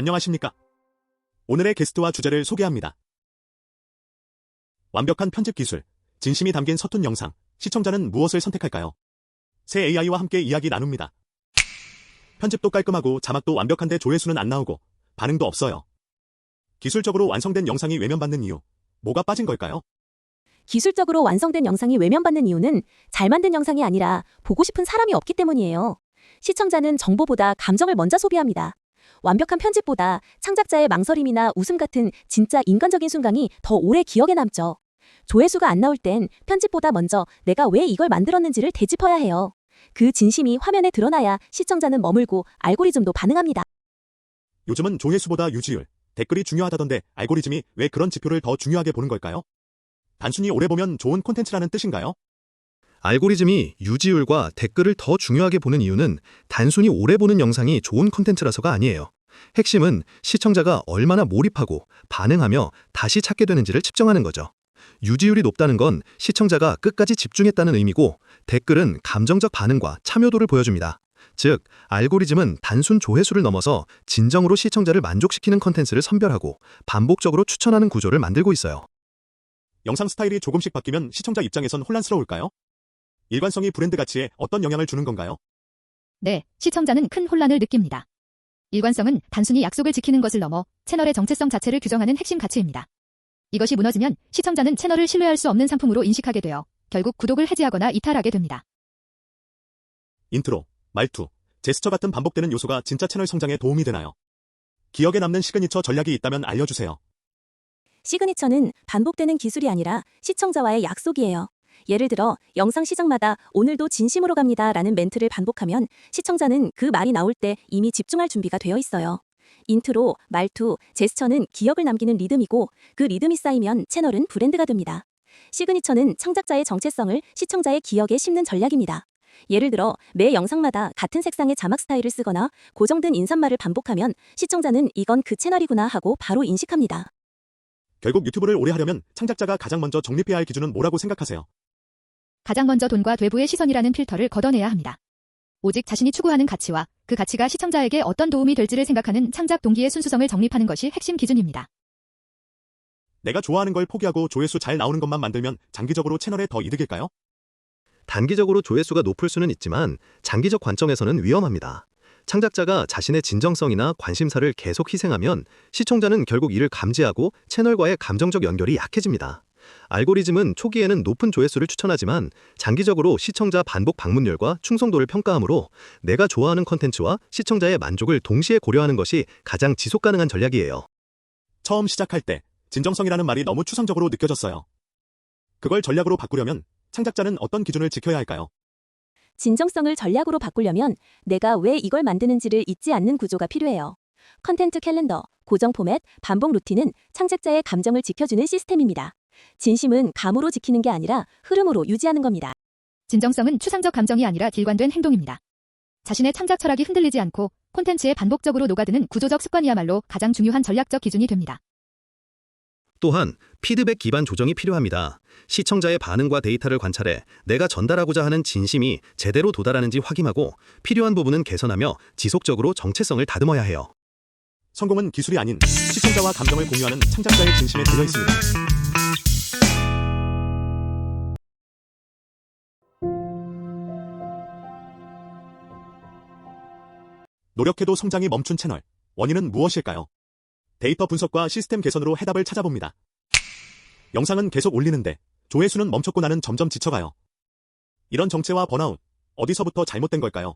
안녕하십니까? 오늘의 게스트와 주제를 소개합니다. 완벽한 편집 기술, 진심이 담긴 서툰 영상, 시청자는 무엇을 선택할까요? 새 AI와 함께 이야기 나눕니다. 편집도 깔끔하고 자막도 완벽한데 조회수는 안 나오고 반응도 없어요. 기술적으로 완성된 영상이 외면받는 이유, 뭐가 빠진 걸까요? 기술적으로 완성된 영상이 외면받는 이유는 잘 만든 영상이 아니라 보고 싶은 사람이 없기 때문이에요. 시청자는 정보보다 감정을 먼저 소비합니다. 완벽한 편집보다 창작자의 망설임이나 웃음 같은 진짜 인간적인 순간이 더 오래 기억에 남죠. 조회수가 안 나올 땐 편집보다 먼저 내가 왜 이걸 만들었는지를 되짚어야 해요. 그 진심이 화면에 드러나야 시청자는 머물고 알고리즘도 반응합니다. 요즘은 조회수보다 유지율, 댓글이 중요하다던데 알고리즘이 왜 그런 지표를 더 중요하게 보는 걸까요? 단순히 오래 보면 좋은 콘텐츠라는 뜻인가요? 알고리즘이 유지율과 댓글을 더 중요하게 보는 이유는 단순히 오래 보는 영상이 좋은 콘텐츠라서가 아니에요. 핵심은 시청자가 얼마나 몰입하고 반응하며 다시 찾게 되는지를 측정하는 거죠. 유지율이 높다는 건 시청자가 끝까지 집중했다는 의미고, 댓글은 감정적 반응과 참여도를 보여줍니다. 즉, 알고리즘은 단순 조회수를 넘어서 진정으로 시청자를 만족시키는 콘텐츠를 선별하고 반복적으로 추천하는 구조를 만들고 있어요. 영상 스타일이 조금씩 바뀌면 시청자 입장에선 혼란스러울까요? 일관성이 브랜드 가치에 어떤 영향을 주는 건가요? 네, 시청자는 큰 혼란을 느낍니다. 일관성은 단순히 약속을 지키는 것을 넘어 채널의 정체성 자체를 규정하는 핵심 가치입니다. 이것이 무너지면 시청자는 채널을 신뢰할 수 없는 상품으로 인식하게 되어 결국 구독을 해지하거나 이탈하게 됩니다. 인트로, 말투, 제스처 같은 반복되는 요소가 진짜 채널 성장에 도움이 되나요? 기억에 남는 시그니처 전략이 있다면 알려주세요. 시그니처는 반복되는 기술이 아니라 시청자와의 약속이에요. 예를 들어 영상 시작마다 오늘도 진심으로 갑니다 라는 멘트를 반복하면 시청자는 그 말이 나올 때 이미 집중할 준비가 되어 있어요. 인트로, 말투, 제스처는 기억을 남기는 리듬이고, 그 리듬이 쌓이면 채널은 브랜드가 됩니다. 시그니처는 창작자의 정체성을 시청자의 기억에 심는 전략입니다. 예를 들어 매 영상마다 같은 색상의 자막 스타일을 쓰거나 고정된 인사말을 반복하면 시청자는 이건 그 채널이구나 하고 바로 인식합니다. 결국 유튜브를 오래 하려면 창작자가 가장 먼저 정립해야 할 기준은 뭐라고 생각하세요? 가장 먼저 돈과 외부의 시선이라는 필터를 걷어내야 합니다. 오직 자신이 추구하는 가치와 그 가치가 시청자에게 어떤 도움이 될지를 생각하는 창작 동기의 순수성을 정립하는 것이 핵심 기준입니다. 내가 좋아하는 걸 포기하고 조회수 잘 나오는 것만 만들면 장기적으로 채널에 더 이득일까요? 단기적으로 조회수가 높을 수는 있지만 장기적 관점에서는 위험합니다. 창작자가 자신의 진정성이나 관심사를 계속 희생하면 시청자는 결국 이를 감지하고 채널과의 감정적 연결이 약해집니다. 알고리즘은 초기에는 높은 조회수를 추천하지만 장기적으로 시청자 반복 방문율과 충성도를 평가하므로 내가 좋아하는 콘텐츠와 시청자의 만족을 동시에 고려하는 것이 가장 지속 가능한 전략이에요. 처음 시작할 때 진정성이라는 말이 너무 추상적으로 느껴졌어요. 그걸 전략으로 바꾸려면 창작자는 어떤 기준을 지켜야 할까요? 진정성을 전략으로 바꾸려면 내가 왜 이걸 만드는지를 잊지 않는 구조가 필요해요. 컨텐츠 캘린더, 고정 포맷, 반복 루틴은 창작자의 감정을 지켜주는 시스템입니다. 진심은 감으로 지키는 게 아니라 흐름으로 유지하는 겁니다. 진정성은 추상적 감정이 아니라 일관된 행동입니다. 자신의 창작 철학이 흔들리지 않고 콘텐츠에 반복적으로 녹아드는 구조적 습관이야말로 가장 중요한 전략적 기준이 됩니다. 또한 피드백 기반 조정이 필요합니다. 시청자의 반응과 데이터를 관찰해 내가 전달하고자 하는 진심이 제대로 도달하는지 확인하고 필요한 부분은 개선하며 지속적으로 정체성을 다듬어야 해요. 성공은 기술이 아닌 시청자와 감정을 공유하는 창작자의 진심에 달려 있습니다. 노력해도 성장이 멈춘 채널, 원인은 무엇일까요? 데이터 분석과 시스템 개선으로 해답을 찾아봅니다. 영상은 계속 올리는데 조회수는 멈췄고 나는 점점 지쳐가요. 이런 정체와 번아웃, 어디서부터 잘못된 걸까요?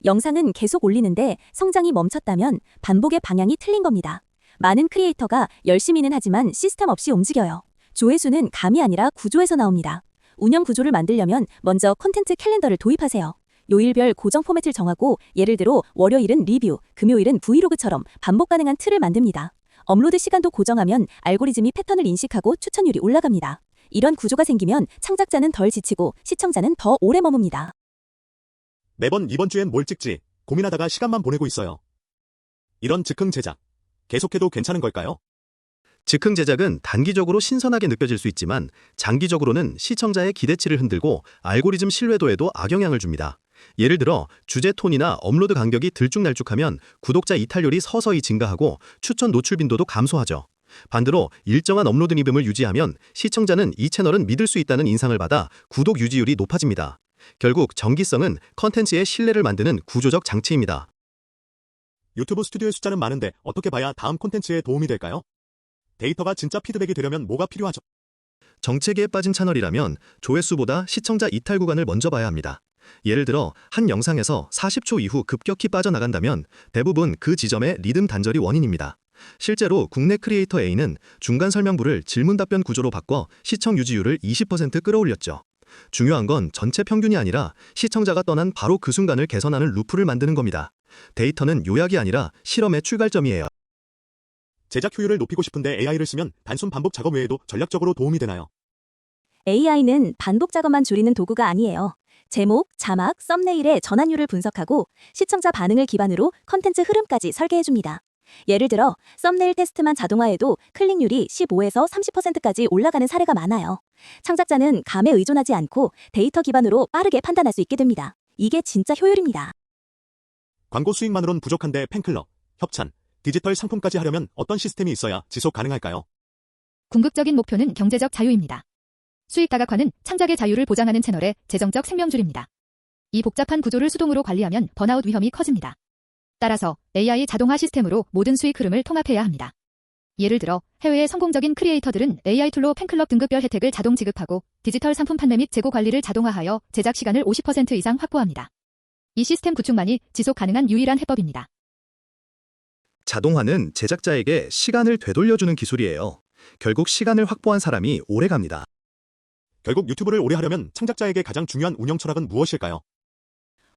영상은 계속 올리는데 성장이 멈췄다면 반복의 방향이 틀린 겁니다. 많은 크리에이터가 열심히는 하지만 시스템 없이 움직여요. 조회수는 감이 아니라 구조에서 나옵니다. 운영 구조를 만들려면 먼저 콘텐츠 캘린더를 도입하세요. 요일별 고정 포맷을 정하고, 예를 들어 월요일은 리뷰, 금요일은 브이로그처럼 반복 가능한 틀을 만듭니다. 업로드 시간도 고정하면 알고리즘이 패턴을 인식하고 추천율이 올라갑니다. 이런 구조가 생기면 창작자는 덜 지치고 시청자는 더 오래 머뭅니다. 매번 이번 주엔 뭘 찍지 고민하다가 시간만 보내고 있어요. 이런 즉흥 제작, 계속해도 괜찮은 걸까요? 즉흥 제작은 단기적으로 신선하게 느껴질 수 있지만 장기적으로는 시청자의 기대치를 흔들고 알고리즘 신뢰도에도 악영향을 줍니다. 예를 들어 주제 톤이나 업로드 간격이 들쭉날쭉하면 구독자 이탈률이 서서히 증가하고 추천 노출 빈도도 감소하죠. 반대로 일정한 업로드 리듬을 유지하면 시청자는 이 채널은 믿을 수 있다는 인상을 받아 구독 유지율이 높아집니다. 결국 정기성은 컨텐츠의 신뢰를 만드는 구조적 장치입니다. 유튜브 스튜디오의 숫자는 많은데 어떻게 봐야 다음 콘텐츠에 도움이 될까요? 데이터가 진짜 피드백이 되려면 뭐가 필요하죠? 정체기에 빠진 채널이라면 조회수보다 시청자 이탈 구간을 먼저 봐야 합니다. 예를 들어 한 영상에서 40초 이후 급격히 빠져나간다면 대부분 그 지점의 리듬 단절이 원인입니다. 실제로 국내 크리에이터 A는 중간 설명부를 질문 답변 구조로 바꿔 시청 유지율을 20% 끌어올렸죠. 중요한 건 전체 평균이 아니라 시청자가 떠난 바로 그 순간을 개선하는 루프를 만드는 겁니다. 데이터는 요약이 아니라 실험의 출발점이에요. 제작 효율을 높이고 싶은데 AI를 쓰면 단순 반복 작업 외에도 전략적으로 도움이 되나요? AI는 반복 작업만 줄이는 도구가 아니에요. 제목, 자막, 썸네일의 전환율을 분석하고 시청자 반응을 기반으로 컨텐츠 흐름까지 설계해줍니다. 예를 들어 썸네일 테스트만 자동화해도 클릭률이 15에서 30%까지 올라가는 사례가 많아요. 창작자는 감에 의존하지 않고 데이터 기반으로 빠르게 판단할 수 있게 됩니다. 이게 진짜 효율입니다. 광고 수익만으론 부족한데 팬클럽, 협찬, 디지털 상품까지 하려면 어떤 시스템이 있어야 지속 가능할까요? 궁극적인 목표는 경제적 자유입니다. 수익 다각화는 창작의 자유를 보장하는 채널의 재정적 생명줄입니다. 이 복잡한 구조를 수동으로 관리하면 번아웃 위험이 커집니다. 따라서 AI 자동화 시스템으로 모든 수익 흐름을 통합해야 합니다. 예를 들어 해외의 성공적인 크리에이터들은 AI 툴로 팬클럽 등급별 혜택을 자동 지급하고 디지털 상품 판매 및 재고 관리를 자동화하여 제작 시간을 50% 이상 확보합니다. 이 시스템 구축만이 지속 가능한 유일한 해법입니다. 자동화는 제작자에게 시간을 되돌려주는 기술이에요. 결국 시간을 확보한 사람이 오래 갑니다. 결국 유튜브를 오래 하려면 창작자에게 가장 중요한 운영 철학은 무엇일까요?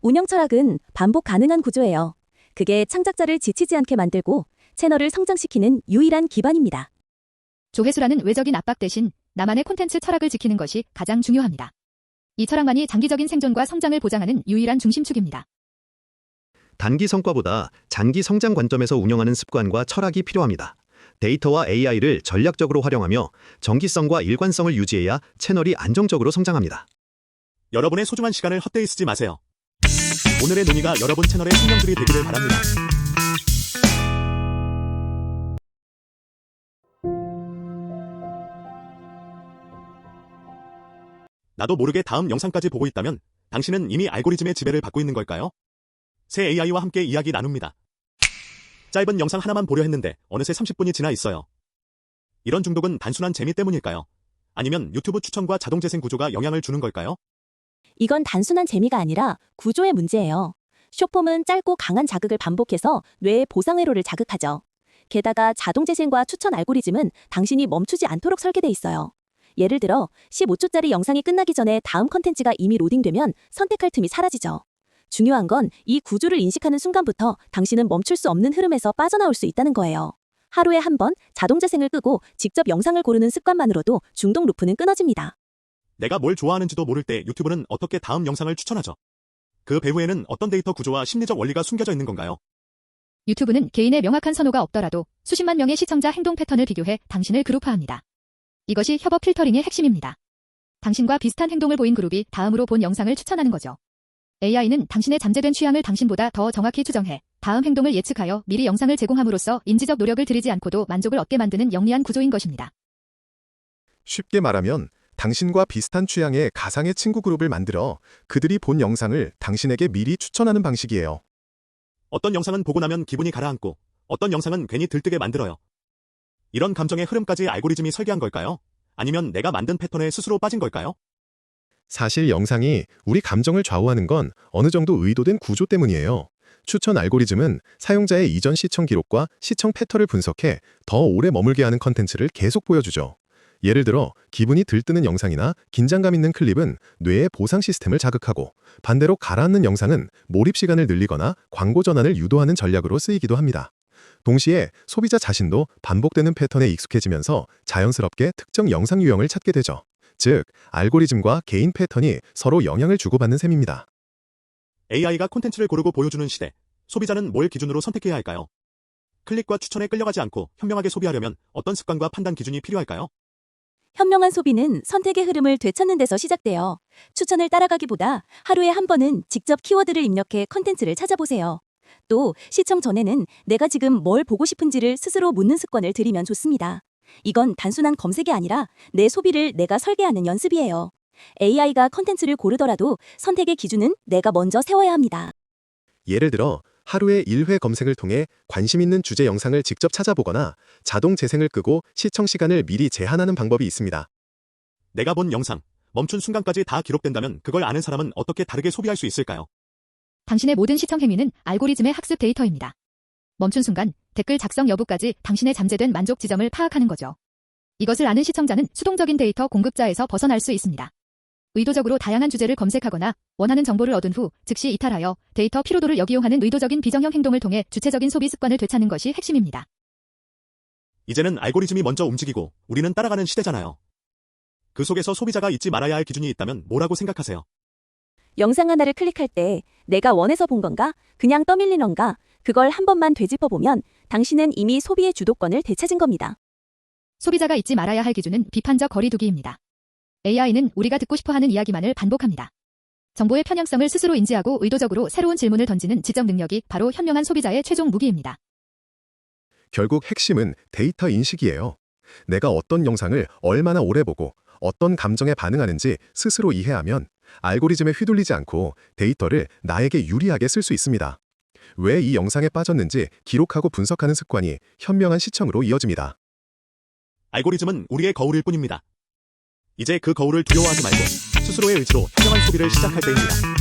운영 철학은 반복 가능한 구조예요. 그게 창작자를 지치지 않게 만들고 채널을 성장시키는 유일한 기반입니다. 조회수라는 외적인 압박 대신 나만의 콘텐츠 철학을 지키는 것이 가장 중요합니다. 이 철학만이 장기적인 생존과 성장을 보장하는 유일한 중심축입니다. 단기 성과보다 장기 성장 관점에서 운영하는 습관과 철학이 필요합니다. 데이터와 AI를 전략적으로 활용하며 정기성과 일관성을 유지해야 채널이 안정적으로 성장합니다. 여러분의 소중한 시간을 헛되이 쓰지 마세요. 오늘의 논의가 여러분 채널의 생명줄이 되기를 바랍니다. 나도 모르게 다음 영상까지 보고 있다면 당신은 이미 알고리즘의 지배를 받고 있는 걸까요? 새 AI와 함께 이야기 나눕니다. 짧은 영상 하나만 보려 했는데 어느새 30분이 지나 있어요. 이런 중독은 단순한 재미 때문일까요? 아니면 유튜브 추천과 자동 재생 구조가 영향을 주는 걸까요? 이건 단순한 재미가 아니라 구조의 문제예요. 숏폼은 짧고 강한 자극을 반복해서 뇌의 보상 회로를 자극하죠. 게다가 자동 재생과 추천 알고리즘은 당신이 멈추지 않도록 설계돼 있어요. 예를 들어 15초짜리 영상이 끝나기 전에 다음 컨텐츠가 이미 로딩되면 선택할 틈이 사라지죠. 중요한 건 이 구조를 인식하는 순간부터 당신은 멈출 수 없는 흐름에서 빠져나올 수 있다는 거예요. 하루에 한 번 자동 재생을 끄고 직접 영상을 고르는 습관만으로도 중독 루프는 끊어집니다. 내가 뭘 좋아하는지도 모를 때 유튜브는 어떻게 다음 영상을 추천하죠? 그 배후에는 어떤 데이터 구조와 심리적 원리가 숨겨져 있는 건가요? 유튜브는 개인의 명확한 선호가 없더라도 수십만 명의 시청자 행동 패턴을 비교해 당신을 그룹화합니다. 이것이 협업 필터링의 핵심입니다. 당신과 비슷한 행동을 보인 그룹이 다음으로 본 영상을 추천하는 거죠. AI는 당신의 잠재된 취향을 당신보다 더 정확히 추정해 다음 행동을 예측하여 미리 영상을 제공함으로써 인지적 노력을 들이지 않고도 만족을 얻게 만드는 영리한 구조인 것입니다. 쉽게 말하면 당신과 비슷한 취향의 가상의 친구 그룹을 만들어 그들이 본 영상을 당신에게 미리 추천하는 방식이에요. 어떤 영상은 보고 나면 기분이 가라앉고 어떤 영상은 괜히 들뜨게 만들어요. 이런 감정의 흐름까지 알고리즘이 설계한 걸까요? 아니면 내가 만든 패턴에 스스로 빠진 걸까요? 사실 영상이 우리 감정을 좌우하는 건 어느 정도 의도된 구조 때문이에요. 추천 알고리즘은 사용자의 이전 시청 기록과 시청 패턴을 분석해 더 오래 머물게 하는 컨텐츠를 계속 보여주죠. 예를 들어 기분이 들뜨는 영상이나 긴장감 있는 클립은 뇌의 보상 시스템을 자극하고 반대로 가라앉는 영상은 몰입 시간을 늘리거나 광고 전환을 유도하는 전략으로 쓰이기도 합니다. 동시에 소비자 자신도 반복되는 패턴에 익숙해지면서 자연스럽게 특정 영상 유형을 찾게 되죠. 즉, 알고리즘과 개인 패턴이 서로 영향을 주고받는 셈입니다. AI가 콘텐츠를 고르고 보여주는 시대, 소비자는 뭘 기준으로 선택해야 할까요? 클릭과 추천에 끌려가지 않고 현명하게 소비하려면 어떤 습관과 판단 기준이 필요할까요? 현명한 소비는 선택의 흐름을 되찾는 데서 시작돼요. 추천을 따라가기보다 하루에 한 번은 직접 키워드를 입력해 컨텐츠를 찾아보세요. 또 시청 전에는 내가 지금 뭘 보고 싶은지를 스스로 묻는 습관을 들이면 좋습니다. 이건 단순한 검색이 아니라 내 소비를 내가 설계하는 연습이에요. AI가 컨텐츠를 고르더라도 선택의 기준은 내가 먼저 세워야 합니다. 예를 들어 하루에 1회 검색을 통해 관심 있는 주제 영상을 직접 찾아보거나 자동 재생을 끄고 시청 시간을 미리 제한하는 방법이 있습니다. 내가 본 영상, 멈춘 순간까지 다 기록된다면 그걸 아는 사람은 어떻게 다르게 소비할 수 있을까요? 당신의 모든 시청 행위는 알고리즘의 학습 데이터입니다. 멈춘 순간, 댓글 작성 여부까지 당신의 잠재된 만족 지점을 파악하는 거죠. 이것을 아는 시청자는 수동적인 데이터 공급자에서 벗어날 수 있습니다. 의도적으로 다양한 주제를 검색하거나 원하는 정보를 얻은 후 즉시 이탈하여 데이터 피로도를 역이용하는 의도적인 비정형 행동을 통해 주체적인 소비 습관을 되찾는 것이 핵심입니다. 이제는 알고리즘이 먼저 움직이고 우리는 따라가는 시대잖아요. 그 속에서 소비자가 잊지 말아야 할 기준이 있다면 뭐라고 생각하세요? 영상 하나를 클릭할 때 내가 원해서 본 건가? 그냥 떠밀린 건가? 그걸 한 번만 되짚어보면 당신은 이미 소비의 주도권을 되찾은 겁니다. 소비자가 잊지 말아야 할 기준은 비판적 거리두기입니다. AI는 우리가 듣고 싶어하는 이야기만을 반복합니다. 정보의 편향성을 스스로 인지하고 의도적으로 새로운 질문을 던지는 지적 능력이 바로 현명한 소비자의 최종 무기입니다. 결국 핵심은 데이터 인식이에요. 내가 어떤 영상을 얼마나 오래 보고 어떤 감정에 반응하는지 스스로 이해하면 알고리즘에 휘둘리지 않고 데이터를 나에게 유리하게 쓸 수 있습니다. 왜 이 영상에 빠졌는지 기록하고 분석하는 습관이 현명한 시청으로 이어집니다. 알고리즘은 우리의 거울일 뿐입니다. 이제 그 거울을 두려워하지 말고 스스로의 의지로 현명한 소비를 시작할 때입니다.